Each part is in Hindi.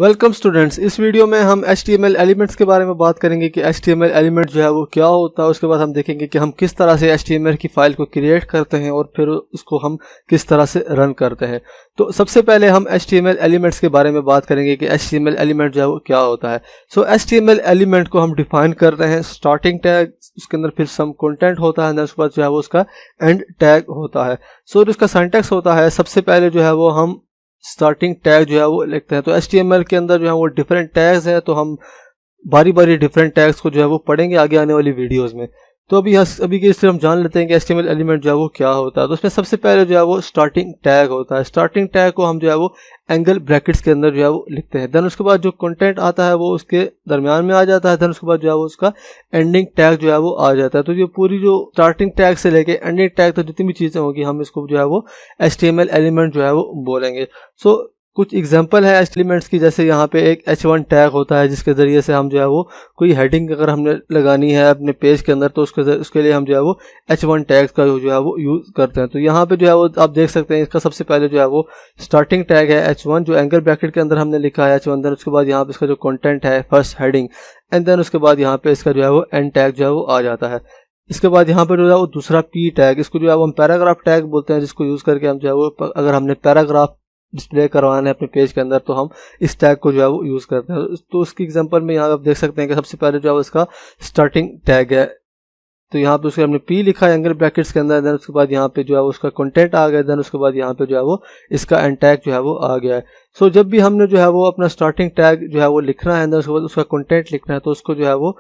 Welcome students. इस वीडियो में हम HTML एलिमेंट्स के बारे में बात करेंगे कि HTML एलिमेंट जो है वो क्या होता है। उसके बाद हम देखेंगे कि हम किस तरह से HTML की फाइल को क्रिएट करते हैं और फिर उसको हम किस तरह से रन करते हैं। तो सबसे पहले हम HTML एलिमेंट्स के बारे में बात करेंगे कि HTML एलिमेंट जो है वो क्या होता है। सो HTML एलिमेंट को हम डिफाइन करते हैं स्टार्टिंग टैग, उसके अंदर फिर सम कंटेंट होता है, उसके बाद जो है वो उसका एंड टैग होता है। सो उसका सिंटैक्स होता है, सबसे पहले जो है वो हम स्टार्टिंग टैग जो है वो लिखते हैं। तो HTML के अंदर जो है वो डिफरेंट टैग्स हैं, तो हम बारी बारी डिफरेंट टैग्स को जो है वो पढ़ेंगे आगे आने वाली वीडियोस में। तो अभी के इससे हम जान लेते हैं कि HTML एलिमेंट जो है वो क्या होता है। तो उसमें सबसे पहले जो है वो स्टार्टिंग टैग होता है। स्टार्टिंग टैग को हम जो है वो एंगल ब्रैकेट्स के अंदर जो है वो लिखते हैं। देन उसके बाद जो कंटेंट आता है वो उसके दरमियान में आ जाता है। देन उसके बाद जो है वो उसका एंडिंग टैग जो है वो आ जाता है। तो ये पूरी जो स्टार्टिंग टैग से लेके एंडिंग टैग तक जितनी भी चीज़ें होगी हम इसको जो है वो HTML एलिमेंट जो है वो बोलेंगे। सो कुछ एग्जांपल है एलिमेंट्स की, जैसे यहाँ पे एक H1 टैग होता है जिसके ज़रिए से हम जो है वो कोई हेडिंग अगर हमने लगानी है अपने पेज के अंदर तो उसके लिए हम जो है वो H1 टैग का जो है वो यूज़ करते हैं। तो यहाँ पे जो है वो आप देख सकते हैं इसका सबसे पहले जो है वो स्टार्टिंग टैग है H1 जो एंगल ब्रैकेट के अंदर हमने लिखा है H1। देन उसके बाद यहाँ पे इसका जो कंटेंट है फर्स्ट हेडिंग, एंड देन उसके बाद यहाँ पे इसका जो है वो एंड टैग जो है वो आ जाता है। इसके बाद यहाँ पर जो है वो दूसरा P टैग, इसको जो है वो हम पैराग्राफ टैग बोलते हैं, जिसको यूज़ करके हम जो है वो अगर हमने पैराग्राफ डिस्प्ले करवाना है अपने पेज के अंदर तो हम इस टैग को जो है वो यूज़ करते हैं। तो उसकी एग्जांपल में यहाँ आप देख सकते हैं कि सबसे पहले जो है वो इसका स्टार्टिंग टैग है, तो यहाँ पे उसके हमने P लिखा है एंगल ब्रैकेट्स के अंदर। देन उसके बाद यहाँ पे जो है उसका कंटेंट आ गया। देन उसके बाद यहाँ पे जो है वो इसका एंड टैग जो है वो आ गया है। सो जब भी हमने जो है वो अपना स्टार्टिंग टैग जो है वो लिखना है, देन उसके बाद उसका कंटेंट लिखना है, तो उसको जो है वो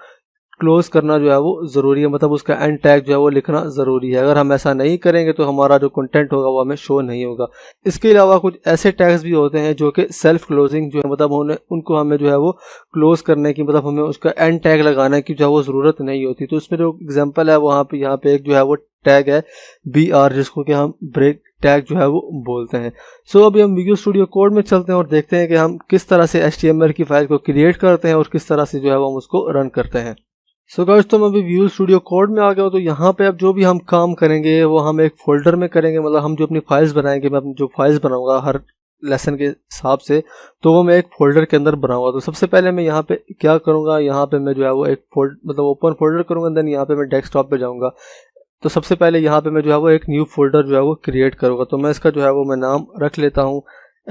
क्लोज करना जो है वो ज़रूरी है, मतलब उसका एंड टैग जो है वो लिखना ज़रूरी है। अगर हम ऐसा नहीं करेंगे तो हमारा जो कंटेंट होगा वो हमें शो नहीं होगा। इसके अलावा कुछ ऐसे टैग्स भी होते हैं जो कि सेल्फ क्लोजिंग जो है, मतलब उनको हमें जो है वो क्लोज करने की, मतलब हमें उसका एंड टैग लगाने की जो है वो ज़रूरत नहीं होती। तो इसमें जो एग्जाम्पल है वहाँ पे यहाँ पे एक जो है वो टैग है BR, जिसको कि हम ब्रेक टैग जो है वो बोलते हैं। सो अभी हम विजुअल स्टूडियो कोड में चलते हैं और देखते हैं कि हम किस तरह से HTML की फाइल को क्रिएट करते हैं और किस तरह से जो है वो हम उसको रन करते हैं। सो गाइस, तो मैं अभी विजुअल स्टूडियो कोड में आ गया हूँ। तो यहाँ पे अब जो भी हम काम करेंगे वो हम एक फोल्डर में करेंगे, मतलब हम जो अपनी फाइल्स बनाएंगे, मैं अपनी जो फाइल्स बनाऊंगा हर लेसन के हिसाब से, तो वो मैं एक फोल्डर के अंदर बनाऊंगा। तो सबसे पहले मैं यहाँ पे क्या करूँगा, यहाँ पे मैं जो है वो एक मतलब ओपन फोल्डर करूँगा। देन यहाँ पे मैं डेस्कटॉप पे जाऊँगा। तो सबसे पहले यहाँ पे मैं जो है वो एक न्यू फोल्डर जो है वो क्रिएट करूँगा। तो मैं इसका जो है वो मैं नाम रख लेता हूँ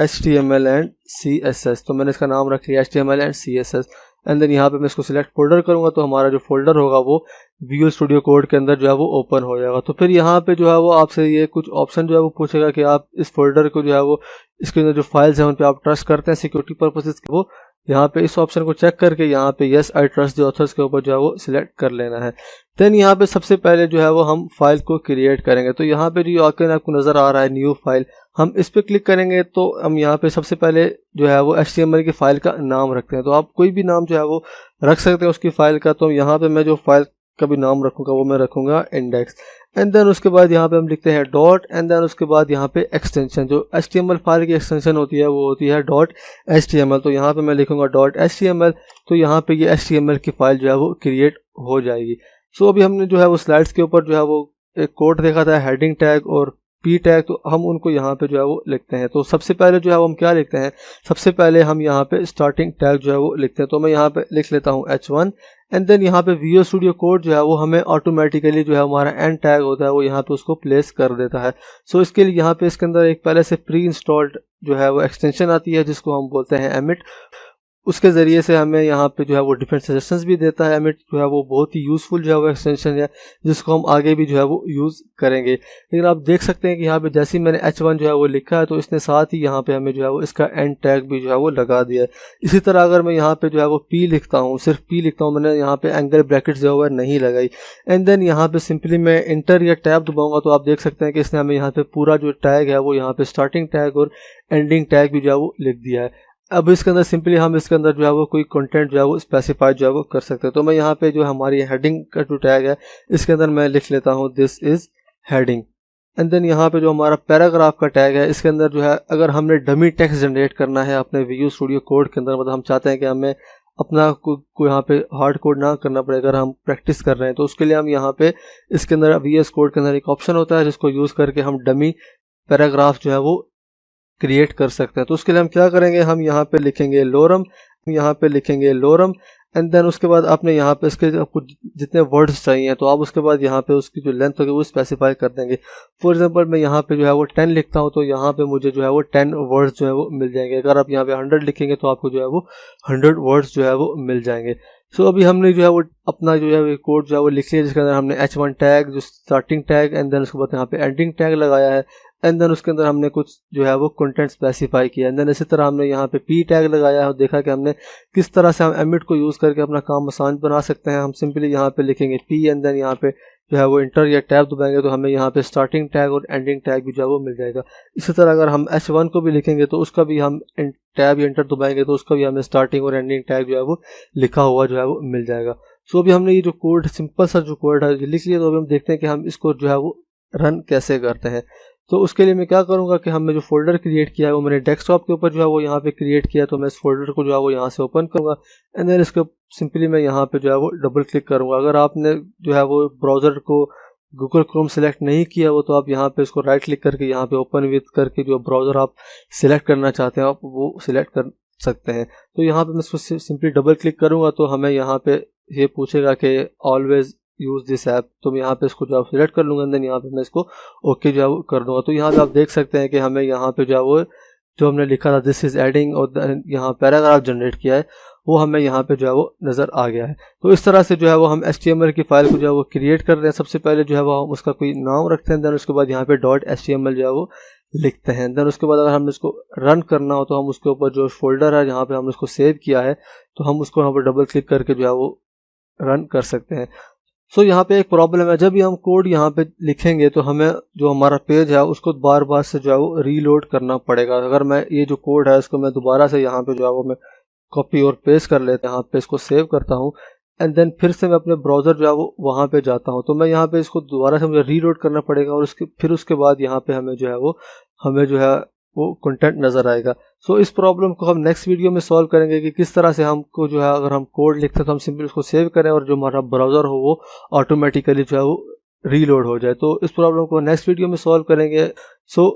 HTML एंड CSS। तो मैंने इसका नाम रख लिया HTML and CSS। And then यहाँ पे मैं इसको सिलेक्ट फोल्डर करूँगा, तो हमारा जो फोल्डर होगा वो विजुअल स्टूडियो कोड के अंदर जो है वो ओपन हो जाएगा। तो फिर यहाँ पे जो है वो आपसे ये कुछ ऑप्शन जो है वो पूछेगा कि आप इस फोल्डर को जो है वो इसके अंदर जो फाइल्स हैं उन पे आप ट्रस्ट करते हैं सिक्योरिटी पर्पसेस के, वो यहाँ पे इस ऑप्शन को चेक करके यहाँ पे yes I trust the author's के ऊपर जो है वो सिलेक्ट कर लेना है। देन यहाँ पे सबसे पहले जो है वो हम फाइल को क्रिएट करेंगे। तो यहाँ पे जो आइकन आपको नज़र आ रहा है न्यू फाइल, हम इस पर क्लिक करेंगे तो हम यहाँ पे सबसे पहले जो है वो HTML की फाइल का नाम रखते हैं। तो आप कोई भी नाम जो है वो रख सकते हैं उसकी फाइल का। तो यहाँ पे मैं जो फाइल का भी नाम रखूँगा वो मैं रखूँगा इंडेक्स। एंड देन उसके बाद यहाँ पे हम लिखते हैं डॉट, एंड देन उसके बाद यहाँ पे एक्सटेंशन, जो HTML फाइल की एक्सटेंशन होती है वो होती है .html। तो यहाँ पे मैं लिखूँगा .html। तो यहाँ पे ये HTML की फाइल जो है वो क्रिएट हो जाएगी। सो अभी हमने जो है वो स्लाइड्स के ऊपर जो है वो एक कोड देखा था हेडिंग टैग और P टैग, तो हम उनको यहाँ पे जो है वो लिखते हैं। तो सबसे पहले जो है वो हम क्या लिखते हैं, सबसे पहले हम यहाँ पे स्टार्टिंग टैग जो है वो लिखते हैं। तो मैं यहाँ पे लिख लेता हूँ H1। एंड देन यहाँ पे विजुअल स्टूडियो कोड जो है वो हमें ऑटोमेटिकली जो है हमारा एंड टैग होता है वो यहाँ पे उसको प्लेस कर देता है। सो इसके लिए यहाँ पे इसके अंदर एक पहले से प्री इंस्टॉल्ड जो है वो एक्सटेंशन आती है जिसको हम बोलते हैं एमिट। उसके ज़रिए से हमें यहाँ पे जो है वो डिफरेंट सजेशंस भी देता है। एमिट जो है वो बहुत ही यूज़फुल जो है वो एक्सटेंशन है जिसको हम आगे भी जो है वो यूज़ करेंगे। लेकिन आप देख सकते हैं कि यहाँ पे जैसे ही मैंने H1 जो है वो लिखा है तो इसने साथ ही यहाँ पे हमें जो है वो इसका एंड टैग भी जो है वो लगा दिया है। इसी तरह अगर मैं यहाँ पे जो है वो P लिखता हूँ, सिर्फ P लिखता हूँ, मैंने यहाँ पे एंगल ब्रैकेट जो है वो नहीं लगाई, एंड देन यहाँ पे सिंपली मैं इंटर या टैब दबाऊंगा तो आप देख सकते हैं कि इसने हमें यहाँ पे पूरा जो टैग है वो यहाँ पे स्टार्टिंग टैग और एंडिंग टैग भी जो है वो लिख दिया है। अब इसके अंदर सिंपली हम इसके अंदर जो है वो कोई कंटेंट जो है वो स्पेसिफाई जो है वो कर सकते हैं। तो मैं यहाँ पे जो हमारी हेडिंग का जो टैग है इसके अंदर मैं लिख लेता हूँ this is heading. And then यहाँ पे जो हमारा पैराग्राफ का टैग है इसके अंदर जो है अगर हमने डमी टेक्स्ट जनरेट करना है अपने विजुअल स्टूडियो कोड के अंदर, मतलब हम चाहते हैं कि हमें अपना को यहाँ पे हार्ड कोड ना करना पड़े अगर हम प्रैक्टिस कर रहे हैं, तो उसके लिए हम यहाँ पे इसके अंदर VS कोड के अंदर एक ऑप्शन होता है जिसको यूज़ करके हम डमी पैराग्राफ जो है वो क्रिएट कर सकते हैं। तो उसके लिए हम क्या करेंगे, हम यहाँ पे लिखेंगे लोरम, यहाँ पे लिखेंगे लोरम, एंड देन उसके बाद आपने यहाँ पे इसके आपको जितने वर्ड्स चाहिए तो आप उसके बाद यहाँ पे उसकी जो लेंथ होगी वो स्पेसिफाई कर देंगे। फॉर एग्जांपल मैं यहाँ पे जो है वो 10 लिखता हूँ तो यहाँ पे मुझे जो है वो 10 वर्ड्स जो है वो मिल जाएंगे। अगर आप यहाँ पे 100 लिखेंगे तो आपको जो है वो 100 वर्ड्स जो है वो मिल जाएंगे। सो अभी हमने जो है वो अपना जो है वो कोड जो है वो लिख लिया, जिसके अंदर हमने h1 टैग, जो स्टार्टिंग टैग, एंड देन उसके बाद यहाँ पे एंडिंग टैग लगाया है, एंड देन उसके अंदर हमने कुछ जो है वो कंटेंट स्पेसिफाई किया, एंड देन इसी तरह हमने यहाँ पे p टैग लगाया है और देखा कि हमने किस तरह से हम एमिट को यूज़ करके अपना काम आसान बना सकते हैं। हम सिंपली यहाँ पे लिखेंगे p, एंड देन यहाँ पे जो है वो इंटर या टैब दबाएंगे तो हमें यहाँ पे स्टार्टिंग टैग और एंडिंग टैग भी जो है वो मिल जाएगा। इसी तरह अगर हम h1 को भी लिखेंगे तो उसका भी हम टैब या इंटर दबाएंगे तो उसका भी हमें स्टार्टिंग और एंडिंग टैग जो है वो लिखा हुआ जो है वो मिल जाएगा। सो अभी हमने ये जो कोड, सिंपल सा जो कोड है लिख लिया, तो अभी हम देखते हैं कि हम इसको जो है वो रन कैसे करते हैं। तो उसके लिए मैं क्या करूँगा कि हमने जो फोल्डर क्रिएट किया है वो मैंने डेस्कटॉप के ऊपर जो है वो यहाँ पे क्रिएट किया, तो मैं इस फोल्डर को जो है वो यहाँ से ओपन करूँगा, एंड देन इसको सिंपली मैं यहाँ पे जो है वो डबल क्लिक करूँगा। अगर आपने जो है वो ब्राउज़र को गूगल क्रोम सेलेक्ट नहीं किया हो तो आप यहाँ पे इसको राइट क्लिक करके यहाँ पे ओपन विद करके जो ब्राउज़र आप सिलेक्ट करना चाहते हैं आप वो सिलेक्ट कर सकते हैं। तो यहाँ पे मैं इसको सिंपली डबल क्लिक करूँगा तो हमें यहाँ पे ये पूछेगा कि ऑलवेज यूज़ दिस ऐप, तो मैं यहाँ पे इसको जो है सिलेक्ट कर लूँगा, देन यहाँ पे मैं इसको ओके जो है वो कर दूँगा। तो यहाँ पे आप देख सकते हैं कि हमें यहाँ पे जो है वो जो हमने लिखा था दिस इज़ एडिंग और यहाँ पैराग्राफ जनरेट किया है वो हमें यहाँ पे जो है वो नज़र आ गया है। तो इस तरह से जो है वो हम HTML की फ़ाइल को जो है वो क्रिएट कर रहे हैं। सबसे पहले जो है वो हम उसका कोई नाम रखते हैं, देन उसके बाद यहाँ पे .html जो है वो लिखते हैं, देन उसके बाद अगर हमने इसको रन करना हो तो हम उसके ऊपर जो फोल्डर है जहाँ पे हमने उसको सेव किया है तो हम उसको यहाँ पर डबल क्लिक करके जो है वो रन कर सकते हैं। सो यहाँ पे एक प्रॉब्लम है, जब भी हम कोड यहाँ पे लिखेंगे तो हमें जो हमारा पेज है उसको बार बार से जो है वो रीलोड करना पड़ेगा। अगर मैं ये जो कोड है इसको मैं दोबारा से यहाँ पे जो है वो मैं कॉपी और पेस्ट कर लेते हैं, यहाँ पे इसको सेव करता हूँ, एंड देन फिर से मैं अपने ब्राउज़र जो है वो वहाँ पे जाता हूँ, तो मैं यहाँ पे इसको दोबारा से मुझे रीलोड करना पड़ेगा और फिर उसके बाद यहाँ पे हमें जो है वो कंटेंट नज़र आएगा। सो इस प्रॉब्लम को हम नेक्स्ट वीडियो में सॉल्व करेंगे कि किस तरह से हमको जो है अगर हम कोड लिखते हैं तो हम सिंपली उसको सेव करें और जो हमारा ब्राउज़र हो वो ऑटोमेटिकली जो है वो रीलोड हो जाए। तो इस प्रॉब्लम को नेक्स्ट वीडियो में सॉल्व करेंगे। सो